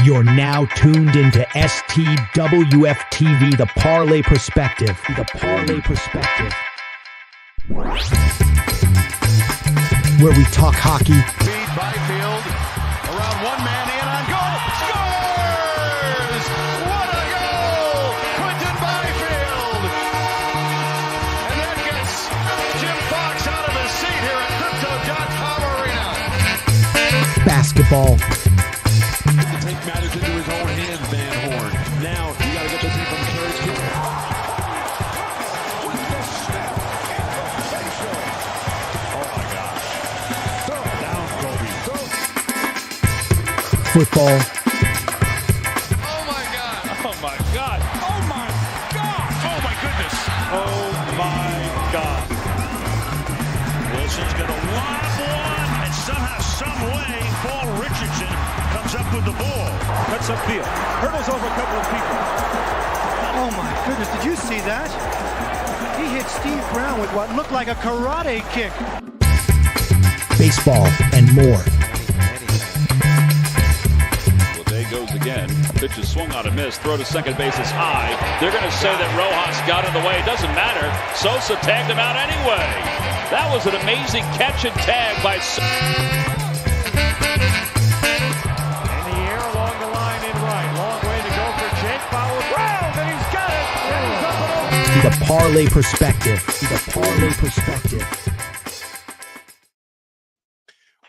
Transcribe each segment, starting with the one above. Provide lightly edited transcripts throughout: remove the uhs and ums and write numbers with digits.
You're now tuned into STWF-TV, The Parlay Perspective. The Parlay Perspective. Where we talk hockey. Feed Byfield around one man in on goal. Scores! What a goal! Quentin Byfield! And that gets Jim Fox out of his seat here at Crypto.com Arena. Basketball. Take matters into his own hands, Van Horn. Now, you got to get this in from third to oh, my gosh. Down, Kobe. Football. Oh my God! Oh, my God. Oh, my God. Oh my goodness! Oh, my God. Wilson's going to lob one, and somehow, some way, Paul Richardson comes up with the ball. Cuts upfield. Hurdles over a couple of people. Oh my goodness, did you see that? He hit Steve Brown with what looked like a karate kick. Baseball and more. Well, there goes again. Pitch is swung on a miss. Throw to second base is high. They're going to say that Rojas got in the way. It doesn't matter. Sosa tagged him out anyway. That was an amazing catch and tag by Sosa. The Parlay Perspective. The Parlay Perspective.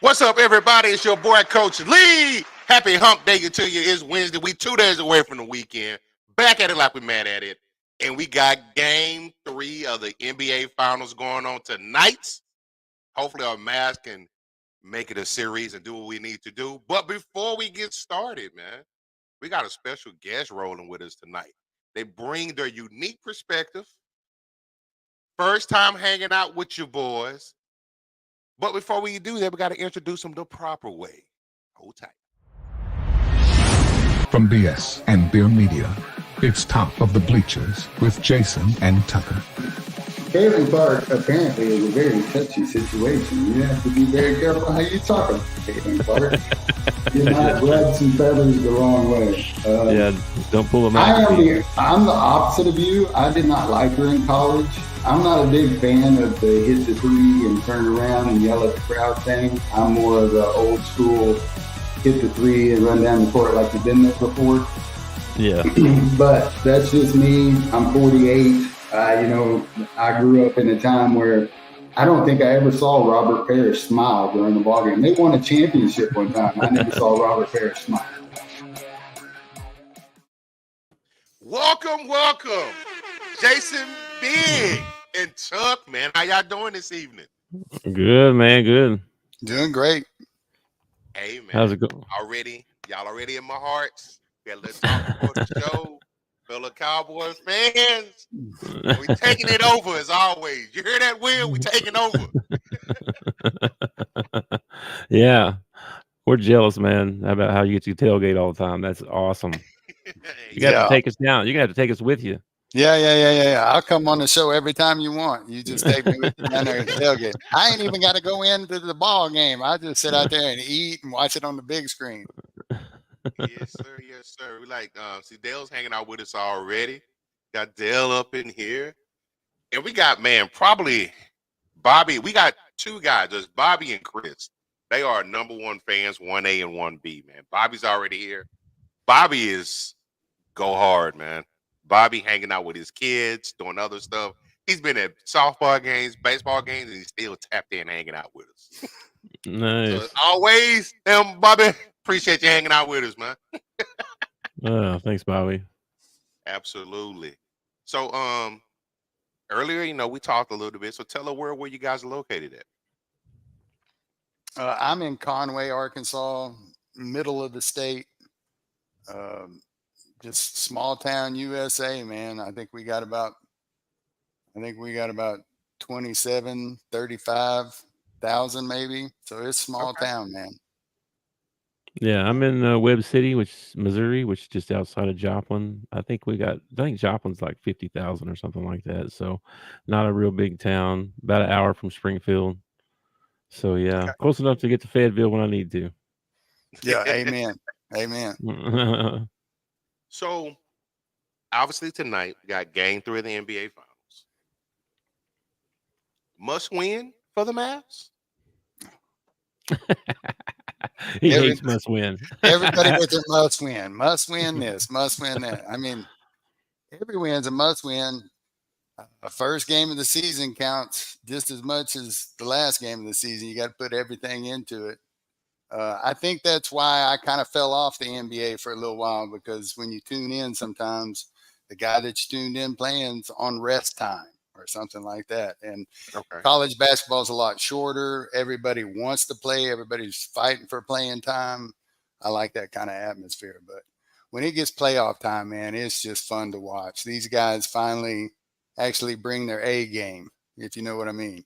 What's up, everybody? It's your boy, Coach Lee. Happy hump day to you. It's Wednesday. We 2 days away from the weekend. Back at it like we're mad at it. And we got game 3 of the NBA Finals going on tonight. Hopefully our Mavs can make it a series and do what we need to do. But before we get started, man, we got a special guest rolling with us tonight. They bring their unique perspective. First time hanging out with you boys. But before we do that, we got to introduce them the proper way. Hold tight. From BS and Beer Media, it's Top of the Bleachers with Jason and Tucker. Caleb Clark apparently is a very touchy situation. You have to be very careful how you talk about Caleb Clark. You might rub some feathers the wrong way. Don't pull them out. I'm the opposite of you. I did not like her in college. I'm not a big fan of the hit the three and turn around and yell at the crowd thing. I'm more of the old school hit the three and run down the court like you've been there before. Yeah. But that's just me. I'm 48. I grew up in a time where I don't think I ever saw Robert Parrish smile during the ballgame. They won a championship one time. I never saw Robert Parrish smile. Welcome, Jason Big and Tuck, man. How y'all doing this evening? Good, man. Good. Doing great. Hey, man. How's it going? Y'all already in my hearts. We got a little talk before the show. Fellow Cowboys fans, we taking it over as always. You hear that, Will? We taking over. Yeah. We're jealous, man, about how you get to tailgate all the time. That's awesome. You got to take us down. You're going to have to take us with you. Yeah. I'll come on the show every time you want. You just take me with you down there at the tailgate. I ain't even got to go into the ball game. I just sit out there and eat and watch it on the big screen. Yes, sir. We see Dale's hanging out with us already. Got Dale up in here. And we got, probably Bobby. We got 2 guys. There's Bobby and Chris. They are number 1 fans, 1A and 1B, man. Bobby's already here. Bobby is go hard, man. Bobby hanging out with his kids, doing other stuff. He's been at softball games, baseball games, and he's still tapped in hanging out with us. Nice. So as always, Bobby, appreciate you hanging out with us, man. Thanks, Bobby. Absolutely. So, earlier, we talked a little bit. So tell her where you guys are located at. I'm in Conway, Arkansas, middle of the state. Just small town USA, man. I think we got about 35,000 maybe. So it's small town, man. Yeah, I'm in Webb City, Missouri, which is just outside of Joplin. I think Joplin's like 50,000 or something like that. So not a real big town, about an hour from Springfield. So yeah, close enough to get to Fayetteville when I need to. Yeah, amen. Amen. So, obviously tonight we got Game 3 of the NBA Finals. Must win for the Mavs. He hates must win. Everybody with their must win this, must win that. I mean, every win's a must win. A first game of the season counts just as much as the last game of the season. You got to put everything into it. I think that's why I kind of fell off the NBA for a little while, because when you tune in, sometimes the guy that you tuned in playing's on rest time or something like that. And college basketball is a lot shorter. Everybody wants to play. Everybody's fighting for playing time. I like that kind of atmosphere. But when it gets playoff time, man, it's just fun to watch. These guys finally actually bring their A game, if you know what I mean.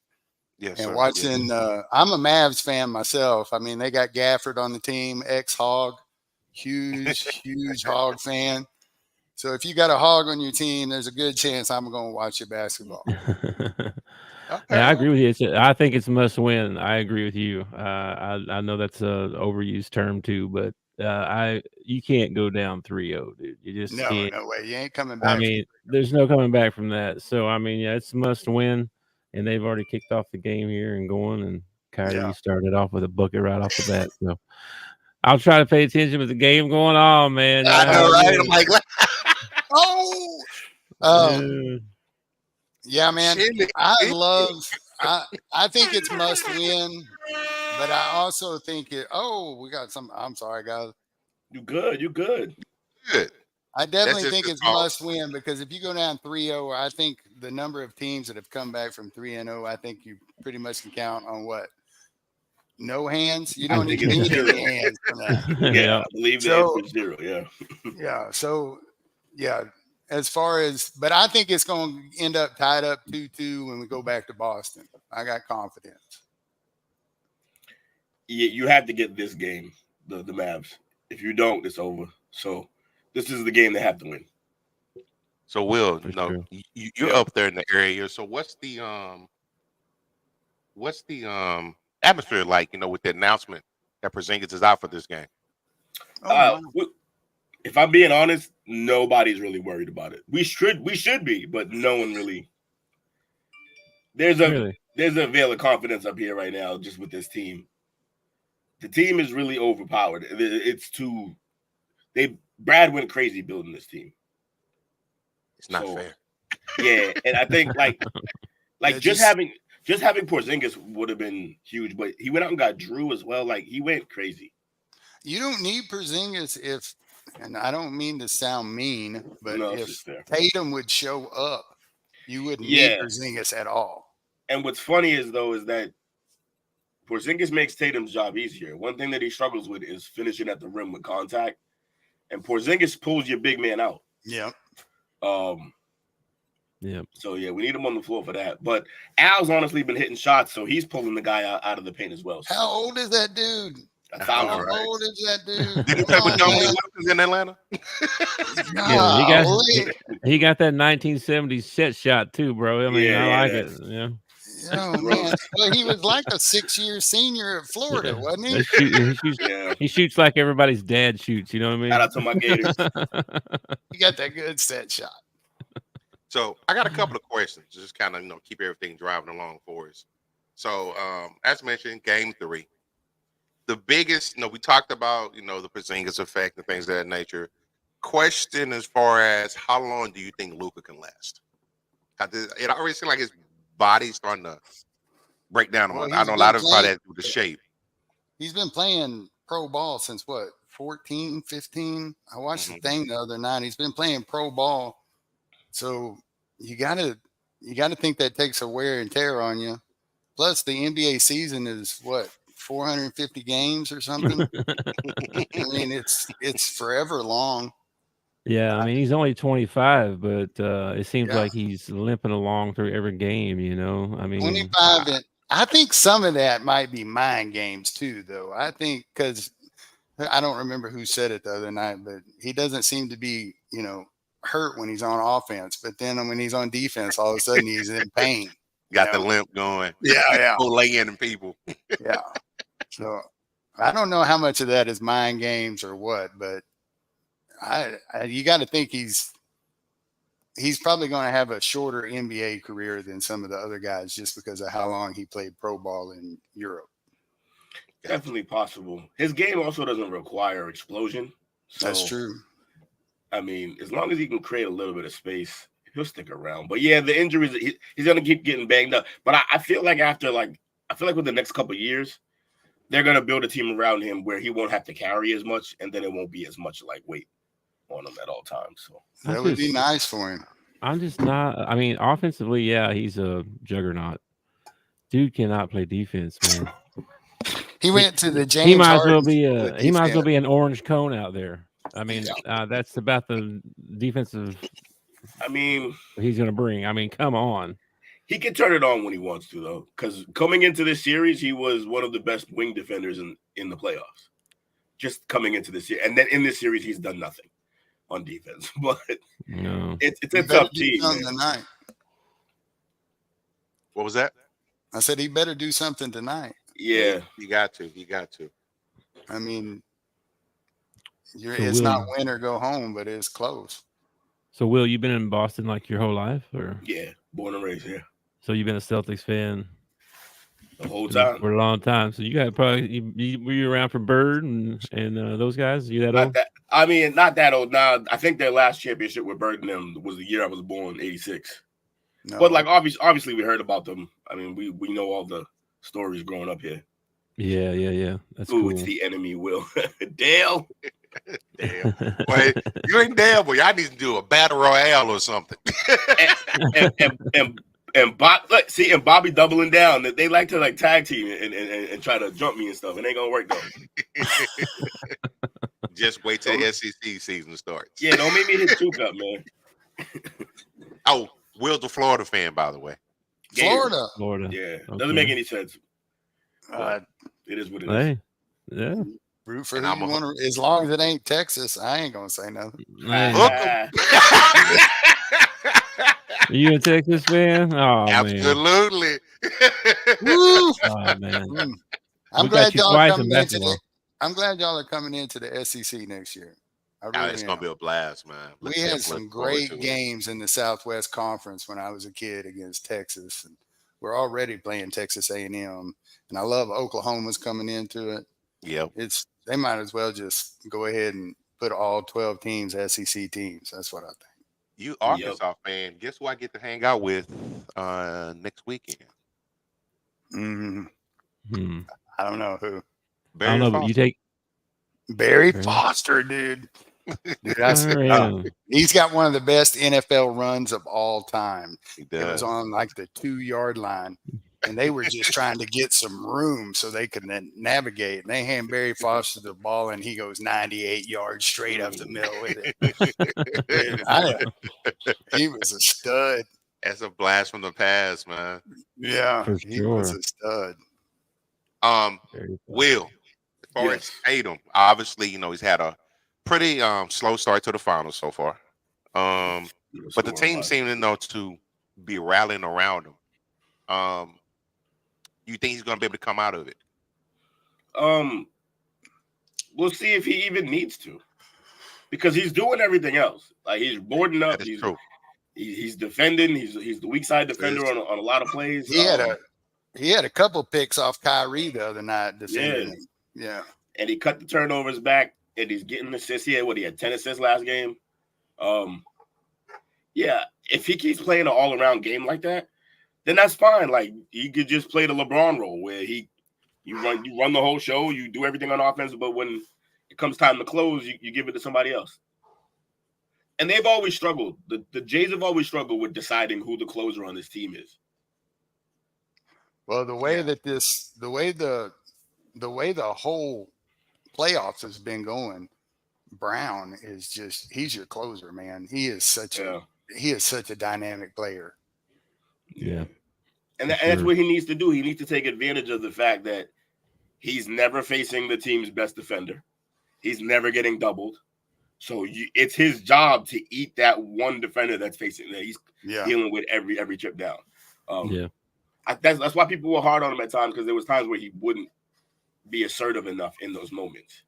Yes, and sir. watching, I'm a Mavs fan myself. I mean, they got Gafford on the team, ex-Hog, huge Hog fan. So if you got a Hog on your team, there's a good chance I'm going to watch your basketball. Yeah, I agree with you. I think it's a must win. I agree with you. I know that's a overused term too, but you can't go down 3-0, dude. You just can't. No way. You ain't coming back. I mean, there's no coming back from that. So I mean, yeah, it's a must win, and they've already kicked off the game here and going. And Kyrie started off with a bucket right off the bat. So I'll try to pay attention with the game going on, man. I know, right? I'm like, yeah, man. I think it's must win, but I also think we got some. I'm sorry, guys. You good. Good. I definitely think it's must win, because if you go down 3-0, I think the number of teams that have come back from 3-0, I think you pretty much can count on what? No hands? You don't even need any hands for that. Yeah, I believe that it's 0. Yeah. Yeah. So, yeah. As far as, but I think it's going to end up tied up 2-2 when we go back to Boston. I got confidence. Yeah, you have to get this game, the Mavs. If you don't, it's over. So this is the game they have to win. So Will, you're up there in the area. So what's the atmosphere like? With the announcement that Porzingis is out for this game. If I'm being honest, nobody's really worried about it. We should be, but no one really. There's a veil of confidence up here right now, just with this team. The team is really overpowered. Brad went crazy building this team. It's not fair. Yeah, and I think just having Porzingis would have been huge, but he went out and got Drew as well. Like, he went crazy. You don't need Porzingis and I don't mean to sound mean, but if Tatum would show up, you wouldn't need Porzingis at all. And what's funny is that Porzingis makes Tatum's job easier. One thing that he struggles with is finishing at the rim with contact, and Porzingis pulls your big man out. Yeah. So yeah, we need him on the floor for that. But Al's honestly been hitting shots, so he's pulling the guy out of the paint as well. So. How old is that dude? How old is that dude? Did you remember Dominique Wilkins in Atlanta? He got that 1970s set shot too, bro. I mean, I like it. Yeah. Oh man, well, he was like a 6-year senior at Florida, wasn't he? He shoots like everybody's dad shoots. You know what I mean? Shout out to my Gators. He got that good set shot. So I got a couple of questions, just kind of keep everything driving along for us. So as mentioned, Game 3. The biggest, we talked about, the Porzingis effect and things of that nature. Question as far as how long do you think Luka can last? It already seems like his body's starting to break down. I know a lot of it probably has to do with the shape. He's been playing pro ball since 14, 15? I watched the thing the other night. He's been playing pro ball. So you gotta think that takes a wear and tear on you. Plus the NBA season is 450 games or something. I mean, it's forever long. Yeah, I mean, he's only 25, but it seems like he's limping along through every game, I mean, 25. And I think some of that might be mind games too, though. I think because I don't remember who said it the other night, but he doesn't seem to be, hurt when he's on offense. But then when he's on defense, all of a sudden he's in pain. Got the limp going. Yeah. Laying people. Yeah. So I don't know how much of that is mind games or what, but you got to think he's probably going to have a shorter NBA career than some of the other guys just because of how long he played pro ball in Europe. Definitely possible. His game also doesn't require explosion. So, that's true. I mean, as long as he can create a little bit of space, he'll stick around. But yeah, the injuries, he's going to keep getting banged up. But I feel like with the next couple of years, they're going to build a team around him where he won't have to carry as much, and then it won't be as much like weight on him at all times. So that would be nice for him. I'm just not. I mean, offensively, yeah, he's a juggernaut. Dude cannot play defense, man. He went to the James. He might as well be an orange cone out there. I mean, that's about the defensive. I mean, he's going to bring. I mean, come on. He can turn it on when he wants to, though, because coming into this series, he was one of the best wing defenders in the playoffs. Just coming into this year, and then in this series, he's done nothing on defense. But it's a tough team. Tonight. What was that? I said he better do something tonight. Yeah, he got to. I mean, it's not win or go home, but it's close. So, Will, you've been in Boston like your whole life, or? Yeah, born and raised here. So you've been a Celtics fan the whole time for a long time. So you got probably were you around for Bird and those guys? You that old? Not that old. Now I think their last championship with Bird and them was the year I was born, '86. No. But like obviously we heard about them. I mean, we know all the stories growing up here. Yeah. That's cool. Ooh, it's the enemy, Will. Dale. Damn. Wait, you ain't Dale, boy. I need to do a battle royale or something. and Bobby doubling down. They like to tag team and try to jump me and stuff. It ain't gonna work though. Just wait till the SEC season starts. Yeah, don't make me hit Duke up, man. Oh, Will's a Florida fan, by the way. Florida. Yeah, doesn't make any sense. It is what it is. Yeah. Root for who you want to, as long as it ain't Texas. I ain't gonna say nothing. Are you a Texas fan? Oh, absolutely. Woo! Oh man. I'm glad y'all are coming into I'm glad y'all are coming into the SEC next year. It's gonna be a blast, man. We had some great games in the Southwest Conference when I was a kid against Texas, and we're already playing Texas A&M, and I love Oklahoma's coming into it. Yep. They might as well just go ahead and put all 12 teams SEC teams. That's what I think. You Arkansas fan, guess who I get to hang out with next weekend? I don't know who. I don't know, but you take Barry Foster, dude. He's got one of the best NFL runs of all time. It was on like the 2-yard line, and they were just trying to get some room so they could navigate. And they hand Barry Foster the ball, and he goes 98 yards straight up the middle with it. He was a stud. That's a blast from the past, man. Yeah, he was a stud. Will, as far as Tatum, obviously, he's had a pretty slow start to the finals so far. But the team seemed to be rallying around him. You think he's going to be able to come out of it? We'll see if he even needs to, because he's doing everything else. Like, he's boarding up. He's defending. He's the weak side defender on a lot of plays. He had a couple picks off Kyrie the other night defending him. Yeah. And he cut the turnovers back, and he's getting assists. He had 10 assists last game. Yeah, if he keeps playing an all-around game like that, then that's fine. Like, he could just play the LeBron role where you run the whole show, you do everything on offense, but when it comes time to close, you give it to somebody else. And they've always struggled. The Jays have always struggled with deciding who the closer on this team is. Well, the way the whole playoffs has been going, Brown is he's your closer, man. He is such a dynamic player. Yeah. And that's what he needs to do. He needs to take advantage of the fact that he's never facing the team's best defender. He's never getting doubled. So it's his job to eat that one defender that's facing that he's dealing with every trip down. That's why people were hard on him at times, because there was times where he wouldn't be assertive enough in those moments.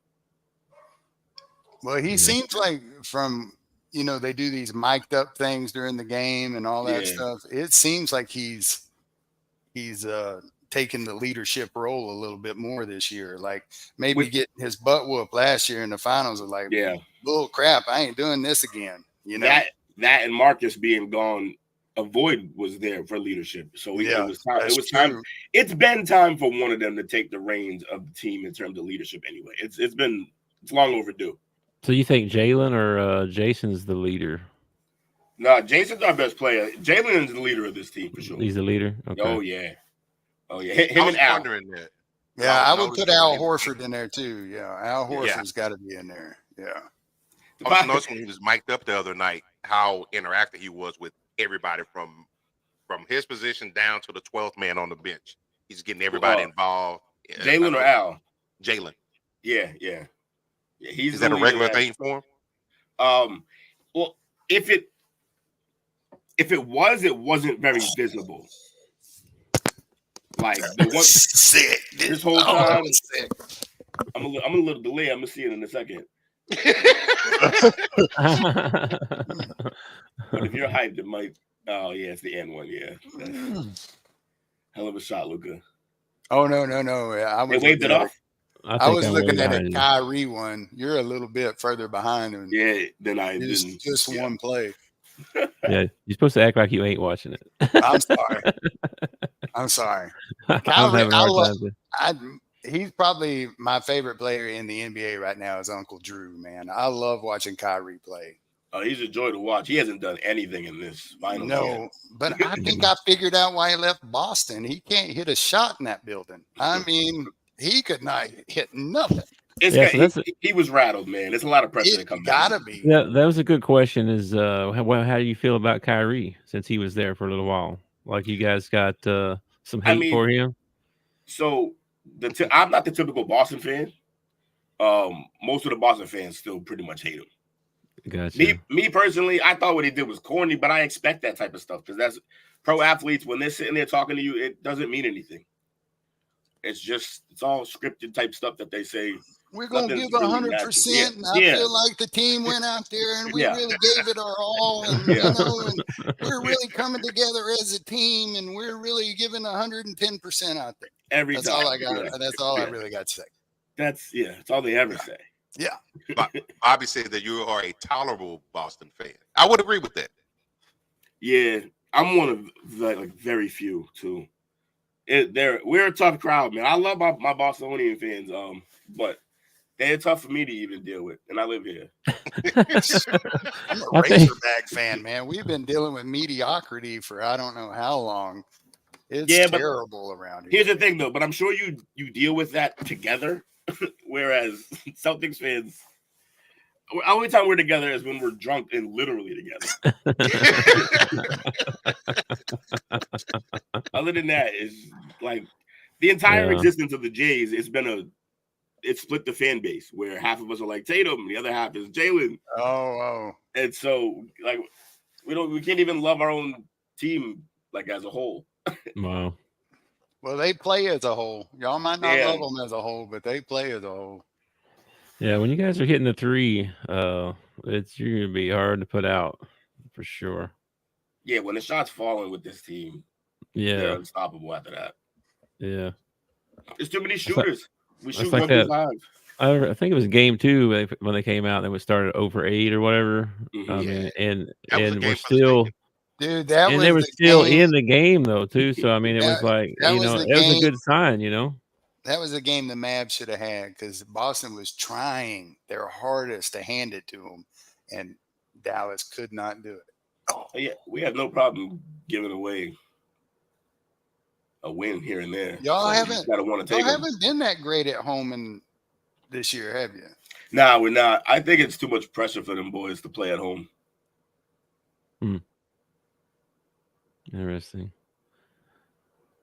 Well, he seems like from, they do these mic'd up things during the game and all that stuff. It seems like he's taking the leadership role a little bit more this year. Like maybe getting his butt whooped last year in the finals was like, bull crap, I ain't doing this again. That and Marcus being gone, a void was there for leadership. So it was time. It was time. It's been time for one of them to take the reins of the team in terms of leadership. Anyway, it's long overdue. So you think Jalen or Jason's the leader? No, Jason's our best player. Jalen is the leader of this team for sure. He's the leader. Okay. Oh yeah. Him and Al. That. Yeah, I would put Al Horford in there too. Yeah, Al Horford's got to be in there. Yeah. I also noticed when he was mic'd up the other night how interactive he was with everybody from his position down to the 12th man on the bench. He's getting everybody involved. Jalen or Al? Jalen. Yeah. Is that a regular thing for him? Well, if it wasn't very visible. Like sick. This whole time, I'm a little delayed. I'm gonna see it in a second. But if you're hyped, it might. Oh yeah, it's the end one. Yeah, hell of a shot, Luka. Oh no! I was waved it off. I was looking at a Kyrie one. You're a little bit further behind him. Yeah, than I did. Just one play. Yeah, you're supposed to act like you ain't watching it. I'm sorry. Kyrie, he's probably my favorite player in the NBA right now is Uncle Drew, man. I love watching Kyrie play. Oh, he's a joy to watch. He hasn't done anything in this final. No, but I think I figured out why he left Boston. He can't hit a shot in that building. I mean, he could not hit nothing. He was rattled, man. There's a lot of pressure to come back. Gotta be. Yeah, that was a good question. Is how do you feel about Kyrie since he was there for a little while? Like you guys got some hate for him? So I'm not the typical Boston fan. Most of the Boston fans still pretty much hate him. Gotcha. Me personally, I thought what he did was corny, but I expect that type of stuff because that's pro athletes. When they're sitting there talking to you, it doesn't mean anything. It's all scripted type stuff that they say. We're going to give 100%. And I feel like the team went out there and we really gave it our all. And, and we're really coming together as a team and we're really giving 110% out there. That's all I got. That's all I really got to say. That's all they ever say. Yeah. Bobby said that you are a tolerable Boston fan. I would agree with that. Yeah, I'm one of like very few too. We're a tough crowd, man. I love my Bostonian fans, but they're tough for me to even deal with, and I live here. I'm a Razorback fan, man. We've been dealing with mediocrity for I don't know how long. It's terrible around here. Here's the thing, though, but I'm sure you deal with that together, whereas Celtics fans, the only time we're together is when we're drunk and literally together. Other than that, it's like the entire existence of the Jays. It's split the fan base where half of us are like Tatum, and the other half is Jalen. Oh, and so like we can't even love our own team like as a whole. Wow. Well, they play as a whole. Y'all might not love them as a whole, but they play as a whole. Yeah, when you guys are hitting the three, you're gonna be hard to put out for sure. Yeah, when the shots falling with this team, they're unstoppable after that. Yeah, there's too many shooters. We shoot like 1-5. I think it was game 2 when they came out. They was started over 8 or whatever. Mm-hmm. I mean, and we're still. Dude, they were still in the game though too. So I mean, it was like it was a good sign, That was a game the Mavs should have had because Boston was trying their hardest to hand it to them, and Dallas could not do it. Oh yeah, we have no problem giving away a win here and there. Y'all haven't haven't been that great at home in this year, have you? Nah, we're not. I think it's too much pressure for them boys to play at home. Interesting.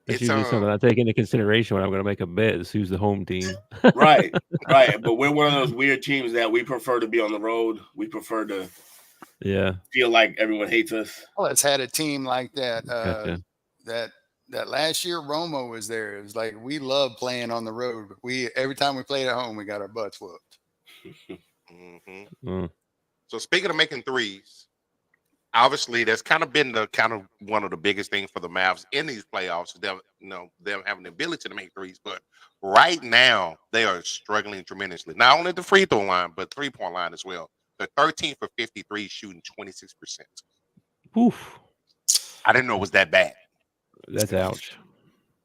That's usually something I take into consideration when I'm going to make a bet is who's the home team. Right. But we're one of those weird teams that we prefer to be on the road. We prefer to feel like everyone hates us. Well, it's had a team like that Gotcha. that that last year Romo was there. It was like we love playing on the road. But every time we played at home, we got our butts whooped. So speaking of making threes, obviously that's kind of been one of the biggest things for the Mavs in these playoffs. Them having the ability to make threes, but right now they are struggling tremendously. Not only the free throw line, but 3-point line as well. They're 13 for 53, shooting 26%. Oof. I didn't know it was that bad. That's ouch.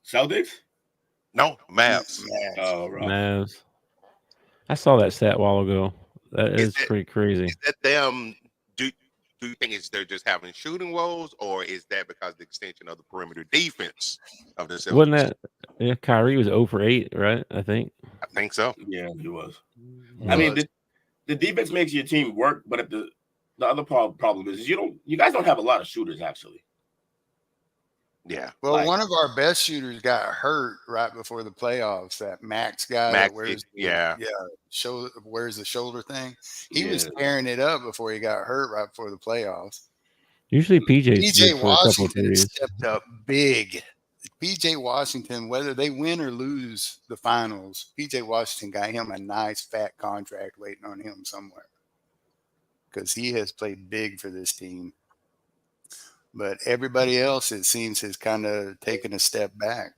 Celtics? No, Mavs. Oh, right. Mavs. I saw that stat a while ago. That is pretty crazy. Is that them? Do you think they're just having shooting woes, or is that because of the extension of the perimeter defense of the Celtics? Wasn't that? Yeah, Kyrie was 0 for 8, right? I think so. Yeah, he was. I mean, the defense makes your team work, but the other problem is you guys don't have a lot of shooters actually. Yeah. Well, one of our best shooters got hurt right before the playoffs. That Max guy that wears wears the shoulder thing. He was tearing it up before he got hurt right before the playoffs. Usually PJ Washington stepped up big. PJ Washington, whether they win or lose the finals, PJ Washington got him a nice fat contract waiting on him somewhere because he has played big for this team. But everybody else, it seems, has kind of taken a step back.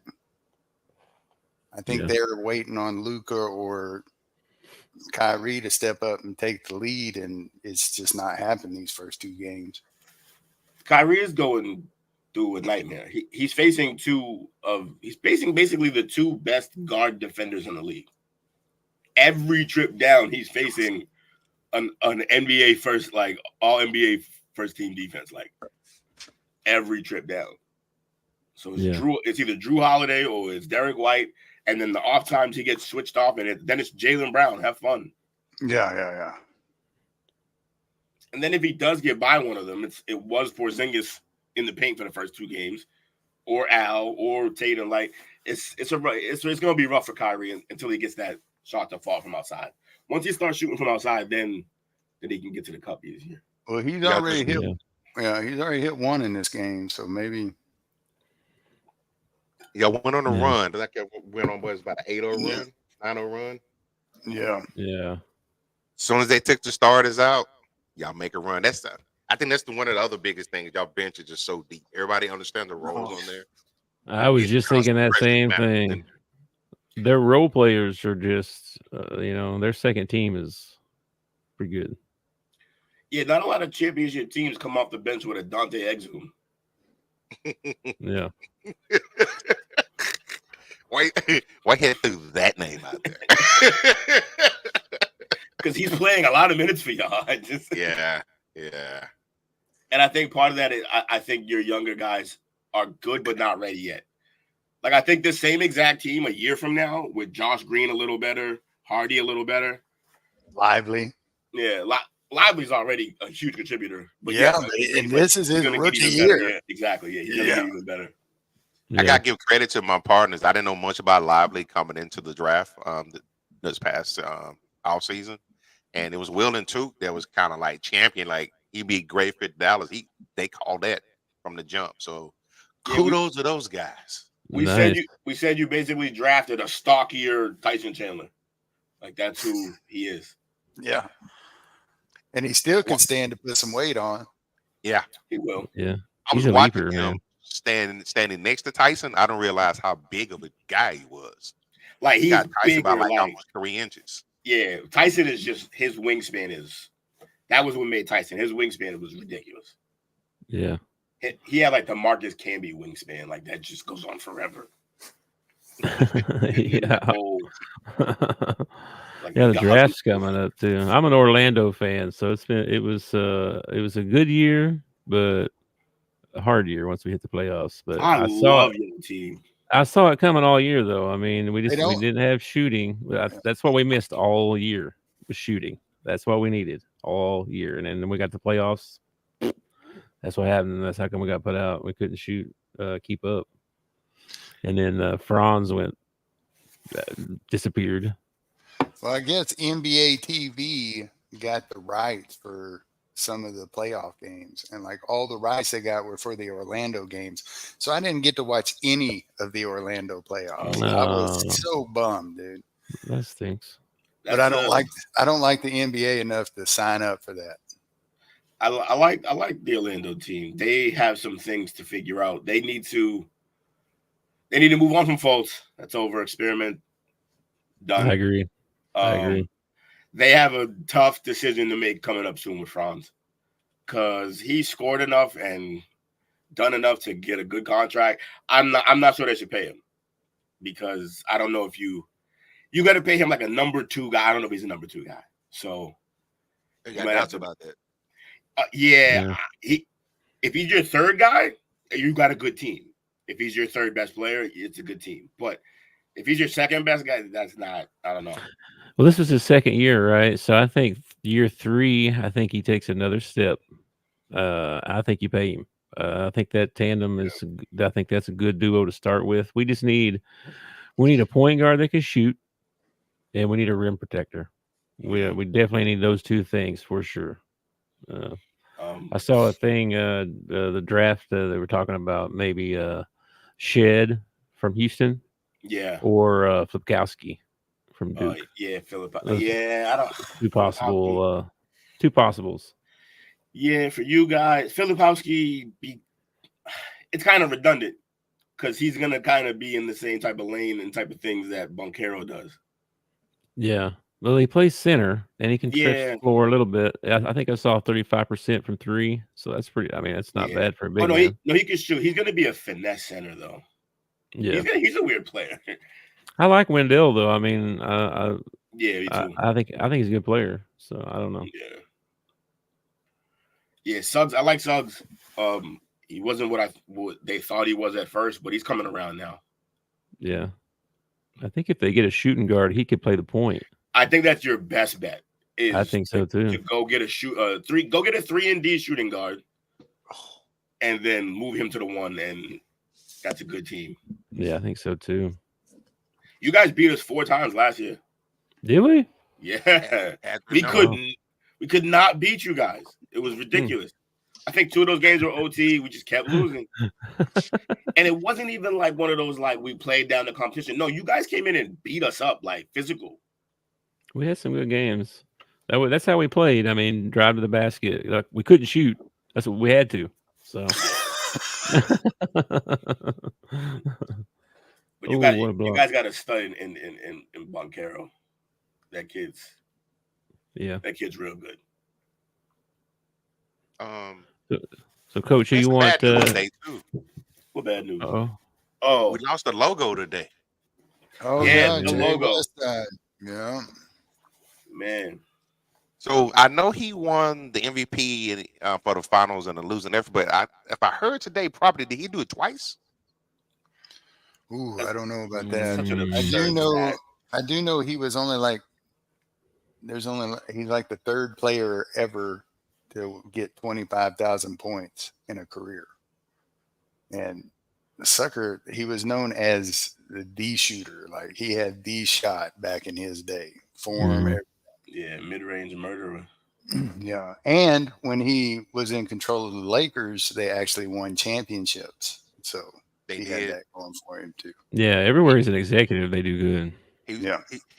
I think they're waiting on Luka or Kyrie to step up and take the lead, and it's just not happening these first two games. Kyrie is going through a nightmare. He's facing basically the two best guard defenders in the league. Every trip down, he's facing an NBA first, like all NBA first team defense, like every trip down. So it's either Drew Holiday or it's Derek White, and then the off times he gets switched off, and then it's Jaylen Brown. Have fun. Yeah. And then if he does get by one of them, it was Porzingis in the paint for the first two games, or Al or Tatum. Like it's going to be rough for Kyrie until he gets that shot to fall from outside. Once he starts shooting from outside, then he can get to the cup easier. Well, he's already hit. Yeah, he's already hit one in this game, so maybe. Y'all went on a run. That went on about an 8-0 run, 9-0 run. Yeah. As soon as they took the starters out, y'all make a run. I think that's one of the other biggest things. Y'all bench is just so deep. Everybody understands the roles on there. I was just thinking that same thing. Their role players are just, their second team is pretty good. Yeah, not a lot of championship teams come off the bench with a Dante Exum. Yeah. Why he threw that name out there? Because he's playing a lot of minutes for y'all. Yeah. And I think part of that is I think your younger guys are good but not ready yet. Like I think the same exact team a year from now with Josh Green a little better, Hardy a little better, Lively. Yeah, Lively's already a huge contributor. But and this is his rookie year. Yeah, exactly. Yeah, he's gonna get even better. I gotta give credit to my partners. I didn't know much about Lively coming into the draft this past off season, and it was Will and Took that was kind of like champion. Like he'd be great for Dallas. They called that from the jump. So kudos to those guys. We said you basically drafted a stockier Tyson Chandler. Like that's who he is. Yeah. And he still can stand to put some weight on. Yeah, he will. Yeah, I was watching him standing next to Tyson. I don't realize how big of a guy he was. Like he's got Tyson bigger, by almost 3 inches. Yeah, Tyson is just his wingspan is. That was what made Tyson. His wingspan was ridiculous. Yeah, he had like the Marcus Camby wingspan. Like that just goes on forever. Yeah. The draft's coming up too. I'm an Orlando fan, so it was a good year, but a hard year once we hit the playoffs. But I love your team. I saw it coming all year, though. I mean, we didn't have shooting. That's what we missed all year was shooting. That's what we needed all year, and then we got the playoffs. That's what happened. That's how come we got put out. We couldn't keep up, and then Franz disappeared. Well, I guess NBA TV got the rights for some of the playoff games, and like all the rights they got were for the Orlando games. So I didn't get to watch any of the Orlando playoffs. I was so bummed, dude. That stinks. But I don't like the NBA enough to sign up for that. I like the Orlando team. They have some things to figure out. They need to move on from Fultz. That's over. Experiment done. I agree. They have a tough decision to make coming up soon with Franz, because he scored enough and done enough to get a good contract. I'm not sure they should pay him, because I don't know if you got to pay him like a number 2 guy. I don't know if he's a number 2 guy. So you might have to about that. If he's your third guy, you got a good team. If he's your third best player, it's a good team. But if he's your second best guy, that's not. I don't know. Well, this was his second year, right? So I think year 3, I think he takes another step. I think you pay him. I think that tandem is. I think that's a good duo to start with. We need a point guard that can shoot, and we need a rim protector. We definitely need those 2 things for sure. I saw a thing, the draft they were talking about, maybe Shed from Houston, or Flipkowski from Duke. Philip. I don't. 2 possible, 2 possibles. Yeah, for you guys, Filipowski, it's kind of redundant because he's gonna kind of be in the same type of lane and type of things that Banchero does. Yeah. Well, he plays center, and he can stretch the floor a little bit. I think I saw 35% from 3, so that's pretty. I mean, that's not bad for a big man. He can shoot. He's going to be a finesse center, though. Yeah, he's a weird player. I like Wendell, though. I mean, me too. I think he's a good player. So I don't know. Yeah, Suggs. I like Suggs. He wasn't what they thought he was at first, but he's coming around now. Yeah, I think if they get a shooting guard, he could play the point. I think that's your best bet. I think so too. To go get go get a 3-and-D shooting guard, and then move him to the 1, and that's a good team. Yeah, I think so too. You guys beat us 4 times last year. Did we? Yeah, we could not beat you guys. It was ridiculous. I think 2 of those games were OT. We just kept losing, and it wasn't even like one of those like we played down the competition. No, you guys came in and beat us up like physical. We had some good games. That's how we played. I mean, drive to the basket. Like, we couldn't shoot. That's what we had to. So, but you guys got a stud in Banchero. That kid's real good. So Coach, who you want? Today too. What bad news? Oh, we lost the logo today. Oh yeah, the logo. Yeah. Man. So I know he won the MVP for the finals and the losing effort, but if I heard today properly, did he do it twice? Ooh, I don't know about that. I do know he was only like he's like the 3rd player ever to get 25,000 points in a career. And the sucker, he was known as the D shooter. Like he had D shot back in his day. Form. Yeah, mid-range murderer. Yeah. And when he was in control of the Lakers, they actually won championships. So he had that going for him too. Yeah, everywhere he's an executive, they do good.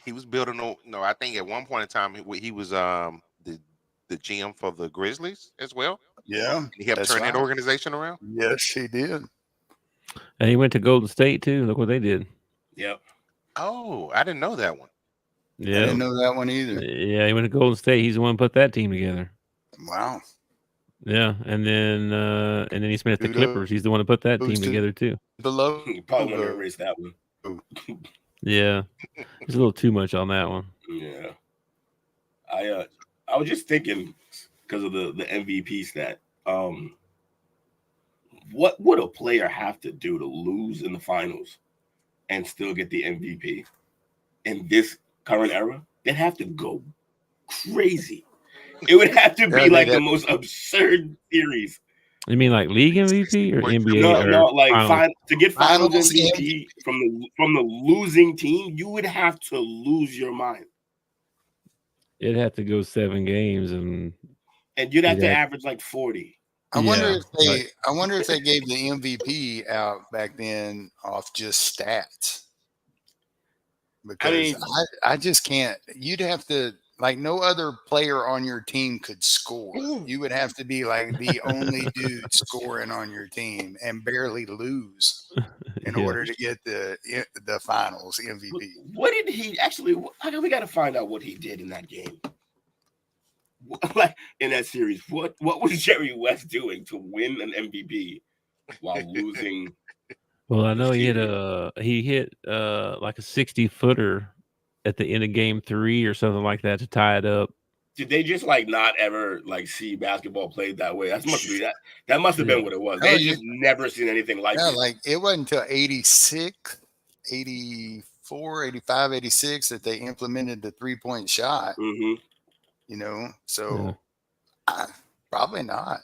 He was building I think at one point in time he was the GM for the Grizzlies as well. Yeah. And he helped turn that organization around. Yes, he did. And he went to Golden State too. Look what they did. Yep. Oh, I didn't know that one. Yeah. I didn't know that one either. Yeah, he went to Golden State. He's the one who put that team together. Wow. Yeah, and then he's been at the Clippers. He's the one who put that team together too. Below, you probably want to erase that one. Yeah, there's a little too much on that one. Yeah, I was just thinking because of the MVP stat. What would a player have to do to lose in the finals and still get the MVP in this current era? They'd have to go crazy. It would have to be like the most absurd series. You mean like league MVP or NBA? No, like to get finals MVP from the losing team, you would have to lose your mind. It'd have to go 7 games, and And you'd have to average like 40. I wonder if they gave the MVP out back then off just stats. Because I just can't. You'd have to, like, no other player on your team could score. You would have to be like the only dude scoring on your team and barely lose in order to get the finals MVP. What did he actually? We got to find out what he did in that game. Like in that series, what was Jerry West doing to win an MVP while losing? Well, I know he hit like a 60-footer at the end of game 3 or something like that to tie it up. Did they just like not ever like see basketball played that way? That must have been what it was. They just never seen anything like it. Like it wasn't until 86, 84, 85, 86 that they implemented the 3-point shot. Mm-hmm. You know, so probably not.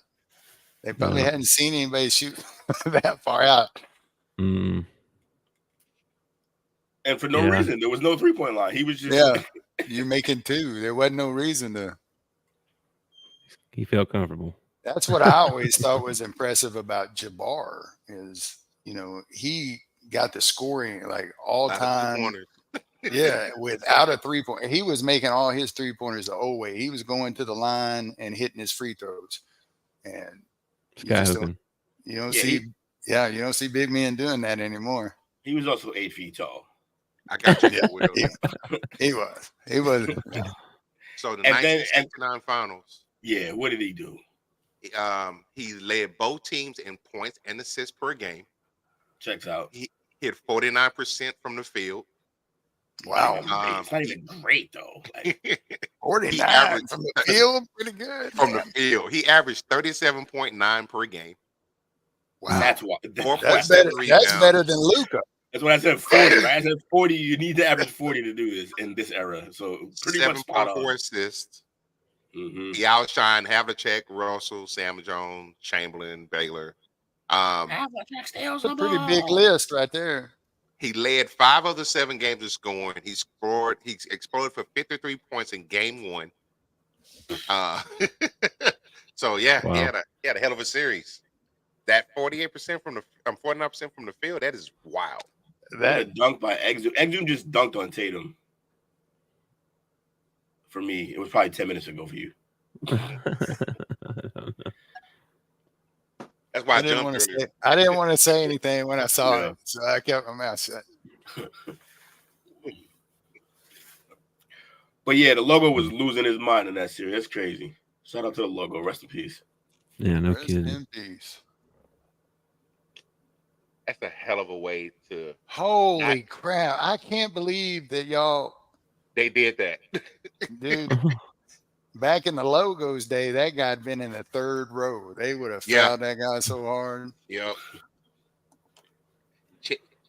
They probably hadn't seen anybody shoot that far out. Mm. And for no reason, there was no 3-point line. He was just you're making 2. There wasn't no reason to. He felt comfortable. That's what I always thought was impressive about Jabbar is, you know, he got the scoring like all time. Yeah, without a 3-point. He was making all his 3-pointers the old way. He was going to the line and hitting his free throws. And you don't see big men doing that anymore. He was also 8 feet tall. I got you. He was. So the 1969 finals. Yeah, what did he do? He led both teams in points and assists per game. Checks out. He hit 49% from the field. Wow. It's not even great though. Like 49 from the field, pretty good. From the field. He averaged 37.9 per game. Wow. That's what. That's better than Luka. That's what I said. 40. Right? I said 40. You need to average 40 to do this in this era. So pretty much spot on. 7.4 assists. Mm-hmm. He outshined Havlicek, Russell, Sam Jones, Chamberlain, Baylor. That's a pretty big list right there. He led 5 of the 7 games of scoring. He exploded for 53 points in game 1. So yeah, wow. he had a hell of a series. That 48% from the 49% from the field, that is wild. That dunk by Exum. Exum just dunked on Tatum. For me, it was probably 10 minutes ago for you. That's why I didn't want to say anything when I saw it, so I kept my mouth shut. But yeah, the logo was losing his mind in that series. That's crazy. Shout out to the logo. Rest in peace. Yeah, no kidding. Rest in peace. That's a hell of a way to. Holy crap! I can't believe that y'all. They did that, dude. Back in the logos day, that guy had been in the 3rd row. They would have fouled that guy so hard. Yep.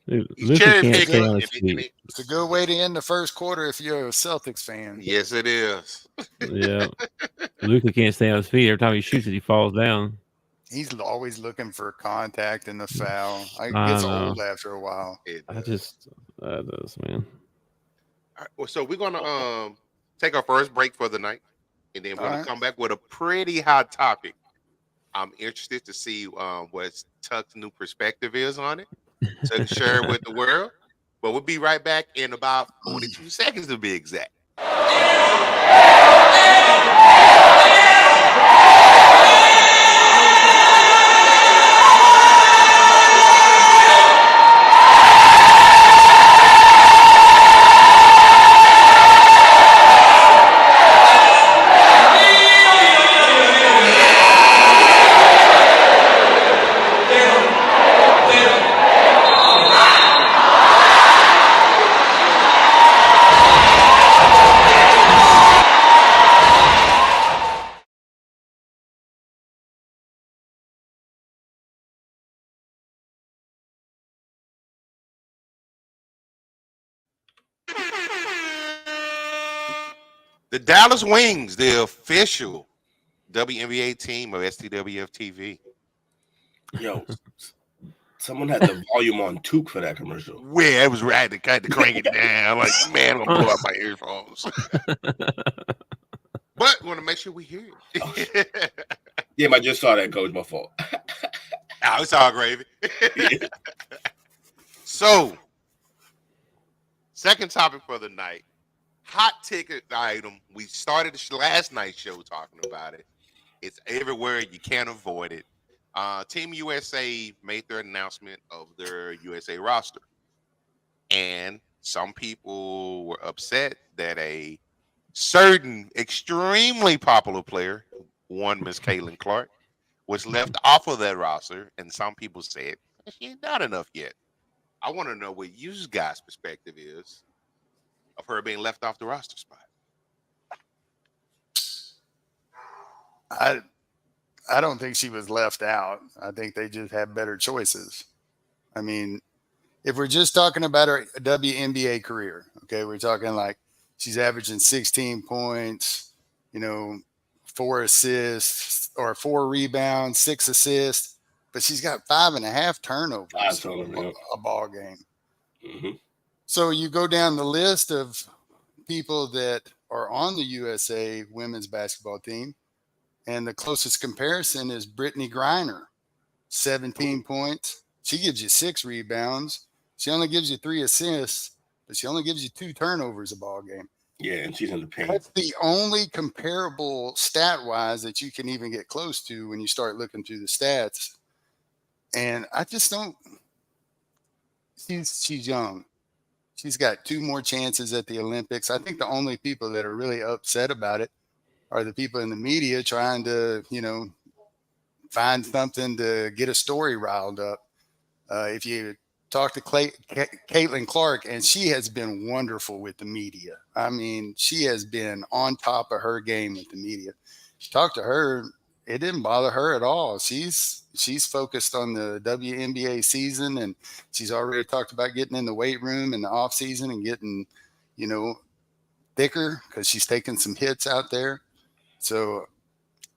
It's a good way to end the first quarter if you're a Celtics fan. Yes, it is. Yeah. Luka can't stay on his feet. Every time he shoots it, he falls down. He's always looking for contact in the foul. It gets old after a while. That does, man. All right, well, so we're going to take our first break for the night. And then we're going to come back with a pretty hot topic. I'm interested to see what Tuck's new perspective is on it. To share it with the world. But we'll be right back in about 42 seconds to be exact. The Dallas Wings, the official WNBA team of STWF-TV. Yo, someone had the volume on Took for that commercial. Well, it was right to kind of crank it down. Like, man, I'm going to pull out my earphones. But we want to make make sure we hear it. Yeah, I just saw that, Coach. My fault. Oh, it's all gravy. So, second topic for the night. Hot ticket item. We started last night's show talking about it. It's everywhere. You can't avoid it. Team USA made their announcement of their USA roster. And some people were upset that a certain extremely popular player, one Miss Caitlin Clark, was left off of that roster. And some people said, she's not enough yet. I want to know what you guys' perspective is of her being left off the roster spot. I don't think she was left out. I think they just had better choices. I mean, if we're just talking about her WNBA career, okay, we're talking like she's averaging 16 points, 4 assists or 4 rebounds, 6 assists, but she's got 5.5 turnovers a ball game. Mm-hmm. So you go down the list of people that are on the USA women's basketball team, and the closest comparison is Brittany Griner, 17 points. She gives you 6 rebounds. She only gives you 3 assists, but she only gives you 2 turnovers a ball game. Yeah, and she's in the paint. That's the only comparable stat-wise that you can even get close to when you start looking through the stats. And I just don't – she's young. She's got 2 more chances at the Olympics. I think the only people that are really upset about it are the people in the media trying to, find something to get a story riled up. If you talk to Caitlin Clark, and she has been wonderful with the media. I mean, she has been on top of her game with the media. You talk to her, it didn't bother her at all. She's focused on the WNBA season, and she's already talked about getting in the weight room in the off season and getting, thicker because she's taking some hits out there. So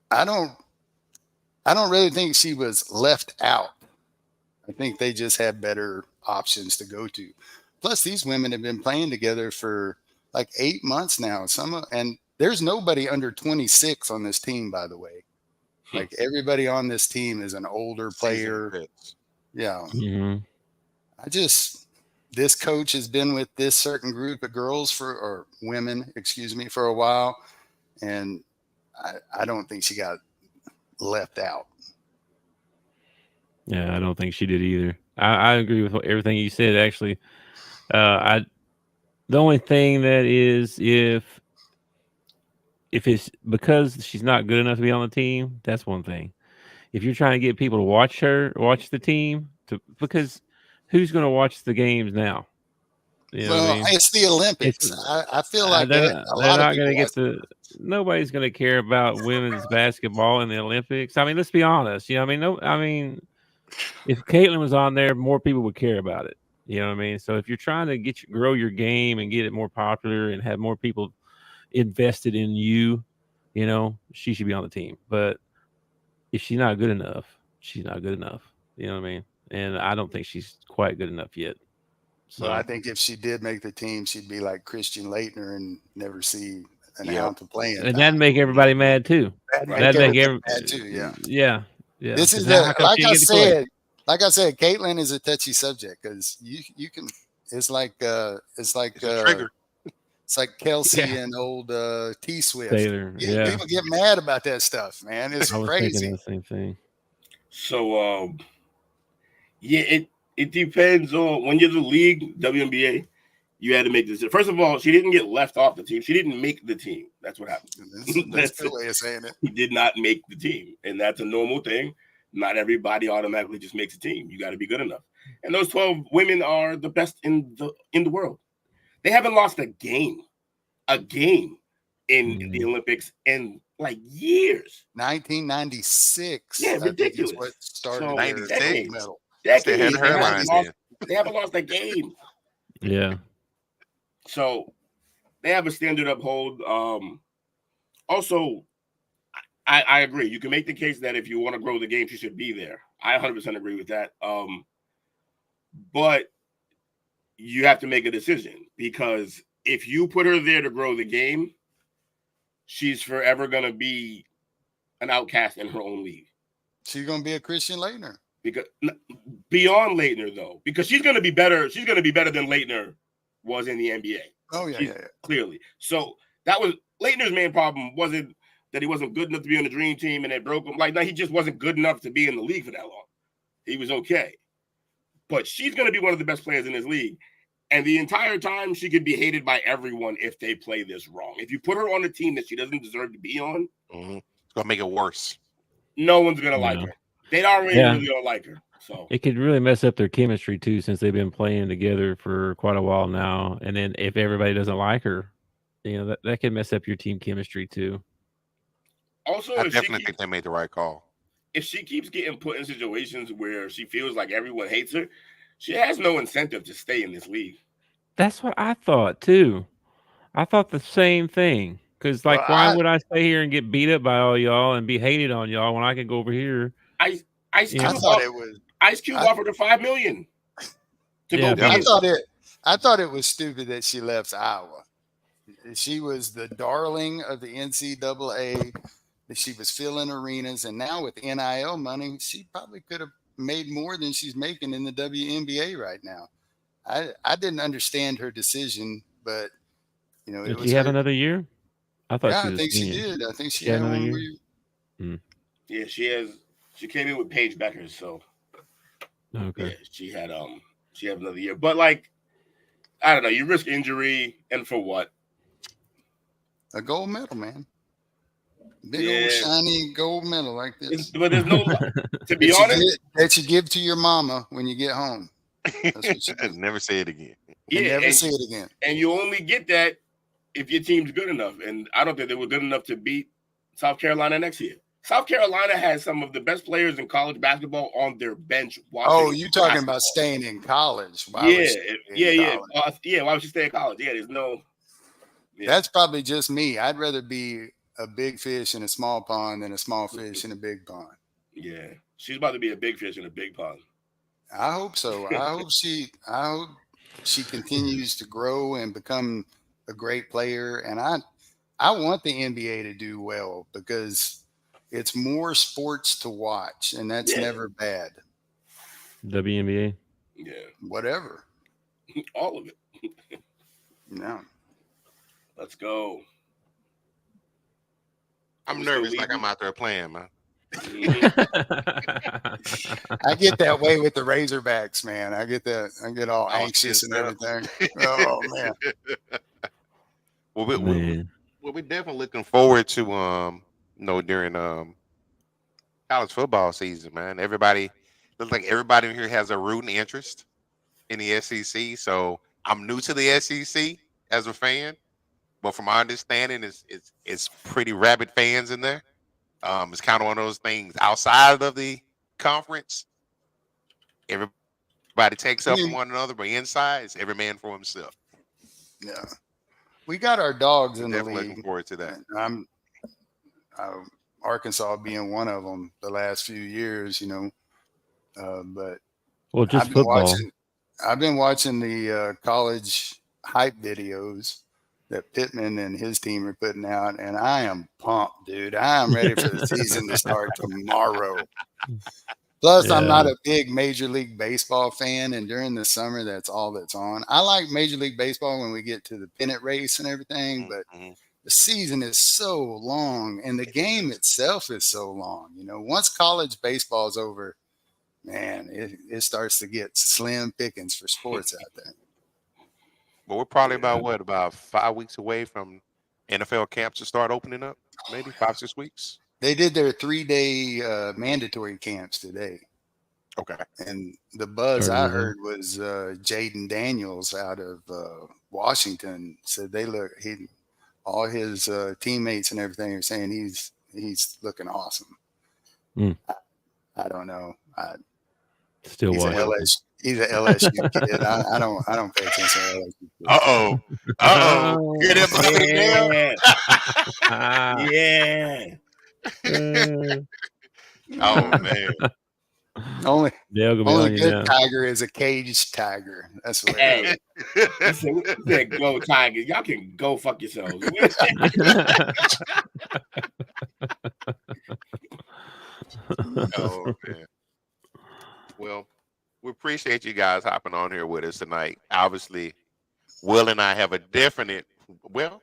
I don't really think she was left out. I think they just had better options to go to. Plus, these women have been playing together for like 8 months now. And there's nobody under 26 on this team, by the way. Like everybody on this team is an older player. Yeah. Mm-hmm. This coach has been with this certain group of girls or women, for a while. And I don't think she got left out. Yeah, I don't think she did either. I agree with everything you said. Actually, the only thing that is if it's because she's not good enough to be on the team, that's one thing. If you're trying to get people to watch the team, because who's going to watch the games now? It's the Olympics. I feel like they're not going to get nobody's going to care about women's basketball in the Olympics. I mean, let's be honest. If Caitlin was on there, more people would care about it. You know what I mean? So if you're trying to grow your game and get it more popular and have more people invested in you, she should be on the team. But if she's not good enough, she's not good enough. You know what I mean? And I don't think she's quite good enough yet. So I think if she did make the team, she'd be like Christian Laettner and never see an ounce of playing. And that'd make everybody mad too. That'd make everybody mad too. Yeah. Yeah. This is like I said, Caitlin is a touchy subject because you can. It's like trigger. It's like Kelsey and old T Swift. Taylor. Yeah. People get mad about that stuff, man. It's I was crazy. thinking the same thing. So it depends on when you're the league, WNBA, you had to make this. First of all, she didn't get left off the team. She didn't make the team. That's what happened. That's the way of saying it. He did not make the team. And that's a normal thing. Not everybody automatically just makes a team. You got to be good enough. And those 12 women are the best in the world. They haven't lost a game in the Olympics in like years. 1996. Yeah, ridiculous. What started 96 medal. They haven't lost a game. Yeah. So they have a standard uphold. Also, I agree. You can make the case that if you want to grow the game, she should be there. I 100% agree with that. But you have to make a decision because if you put her there to grow the game, she's forever going to be an outcast in her own league. She's going to be a Christian Laettner. Because beyond Laettner, though, because she's going to be better. She's going to be better than Laettner was in the NBA. Oh, yeah. Clearly. So that was Laettner's main problem wasn't that he wasn't good enough to be on the dream team and it broke him. Like, no, he just wasn't good enough to be in the league for that long. He was okay. But she's going to be one of the best players in this league. And the entire time, she could be hated by everyone if they play this wrong. If you put her on a team that she doesn't deserve to be on, it's going to make it worse. No one's going to like her. They already really don't like her. So it could really mess up their chemistry, too, since they've been playing together for quite a while now. And then if everybody doesn't like her, that could mess up your team chemistry, too. Also, I definitely think they made the right call. If she keeps getting put in situations where she feels like everyone hates her, she has no incentive to stay in this league. That's what I thought, too. I thought the same thing. Because, why would I stay here and get beat up by all y'all and be hated on y'all when I can go over here? Ice Cube offered her $5 million to go. I thought it was stupid that she left Iowa. She was the darling of the NCAA. She was filling arenas, and now with NIL money, she probably could have made more than she's making in the WNBA right now. I didn't understand her decision, but did she have another year? I thought I think she did. I think she had one more year. Yeah, she has. She came in with Paige Beckers, so okay. Yeah, she had another year. But I don't know. You risk injury, and for what? A gold medal, man. Big old shiny gold medal like this. But there's no, to be honest, that you give to your mama when you get home. That's what you do. Never say it again. Never say it again. And you only get that if your team's good enough. And I don't think they were good enough to beat South Carolina next year. South Carolina has some of the best players in college basketball on their bench. Oh, you're talking about staying in college? Why would you stay in college? Yeah, there's no. Yeah. That's probably just me. I'd rather be a big fish in a small pond than a small fish in a big pond. Yeah, she's about to be a big fish in a big pond. I hope so. I hope she continues to grow and become a great player. And I want the NBA to do well because it's more sports to watch, and that's never bad. WNBA? Yeah. Whatever. All of it. No. Let's go. I'm nervous like I'm out there playing, man. I get that way with the Razorbacks, man. I get all anxious and everything. Oh, man. Well, we're definitely looking forward to during college football season, man. Looks like everybody here has a rooting interest in the SEC. So I'm new to the SEC as a fan, but from my understanding, it's pretty rabid fans in there. It's kind of one of those things outside of the conference. Everybody takes up from one another, but inside, it's every man for himself. Yeah, we got our dogs in the league. Looking forward to that. I'm Arkansas being one of them the last few years, but just football. I've been watching the college hype videos that Pittman and his team are putting out, and I am pumped, dude. I am ready for the season to start tomorrow. Plus, I'm not a big Major League Baseball fan, and during the summer, that's all that's on. I like Major League Baseball when we get to the pennant race and everything, but the season is so long, and the game itself is so long. Once college baseball is over, man, it starts to get slim pickings for sports out there. But we're probably about 5 weeks away from NFL camps to start opening up? Maybe 5-6 weeks? They did their 3-day mandatory camps today. Okay. And the buzz I heard was Jaden Daniels out of Washington said all his teammates and everything are saying he's looking awesome. I don't know. He's an LSU kid. I don't pay attention to LSU. Hear that? Yeah. Oh man. Only Dale gonna be on you good now. tiger is a caged tiger. That's what. Hey, said go Tigers. Y'all can go fuck yourselves. Oh man. Well, we appreciate you guys hopping on here with us tonight. Obviously, Will and I have a definite. Well,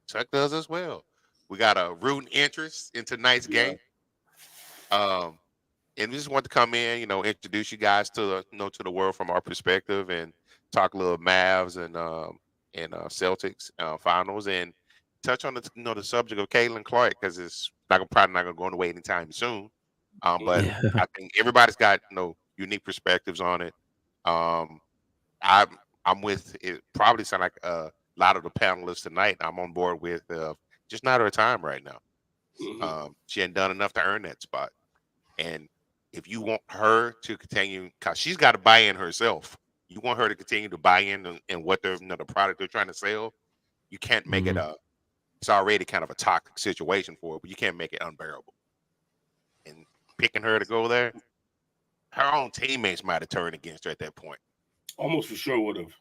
Chuck does as well. We got a rooting interest in tonight's game. And we just want to come in, introduce you guys to to the world from our perspective and talk a little Mavs and Celtics finals and touch on the subject of Caitlin Clark because it's probably not going to go away anytime soon. But I think everybody's got unique perspectives on it. I'm with it. Probably sound like a lot of the panelists tonight. I'm on board with just not her time right now. She hadn't done enough to earn that spot, and if you want her to continue, because she's got to buy in herself. You want her to continue to buy in what they're, the product they're trying to sell. You can't make it it's already kind of a toxic situation for her, but you can't make it unbearable. And picking her to go there, her own teammates might have turned against her at that point. Almost for sure would have.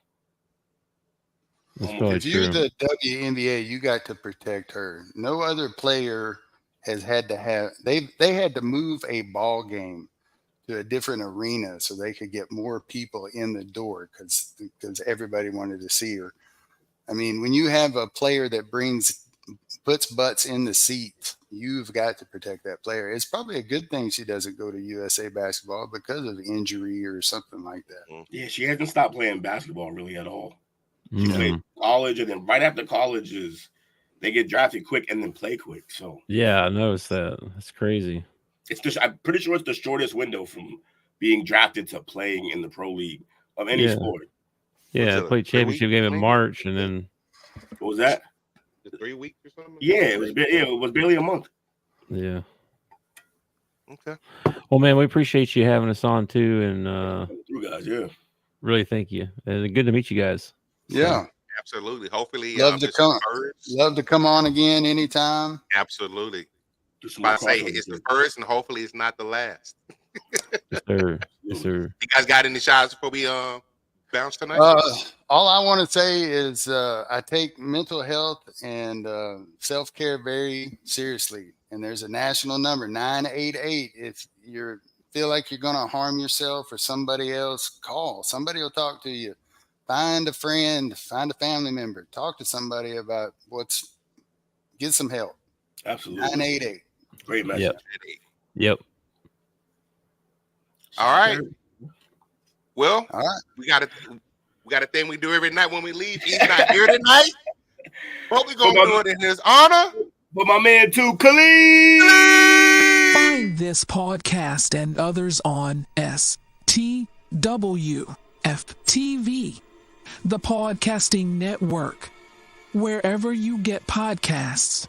If you're the WNBA, you got to protect her. No other player has had to have they had to move a ball game to a different arena so they could get more people in the door because everybody wanted to see her. I mean, when you have a player that puts butts in the seat, you've got to protect that player. It's probably a good thing she doesn't go to USA basketball because of injury or something like that. Yeah, she hasn't stopped playing basketball really at all. She played college, and then right after college they get drafted quick and then play quick. So yeah, I noticed that. That's crazy. It's just I'm pretty sure it's the shortest window from being drafted to playing in the pro league of any sport. Yeah, I played championship game in March, and then what was that? 3 weeks or something? Yeah, it was barely a month. Yeah. Okay. Well, man, we appreciate you having us on too, and you guys, really thank you, and good to meet you guys. Yeah, absolutely. Hopefully, love to come on again anytime. Absolutely. I say it's the first, and hopefully it's not the last. Yes, sir. Yes, sir. You guys got any shots before we bounce tonight? All I want to say is I take mental health and self-care very seriously. And there's a national number, 988. If you feel like you're going to harm yourself or somebody else, call. Somebody will talk to you. Find a friend, find a family member. Talk to somebody about get some help. Absolutely. 988. Great message. Yep. All right. Well, all right. We got a thing we do every night when we leave. He's not here tonight. But we're going to do it in his honor. But my man, too, Khalid. Find this podcast and others on STWF-TV, the Podcasting Network, wherever you get podcasts.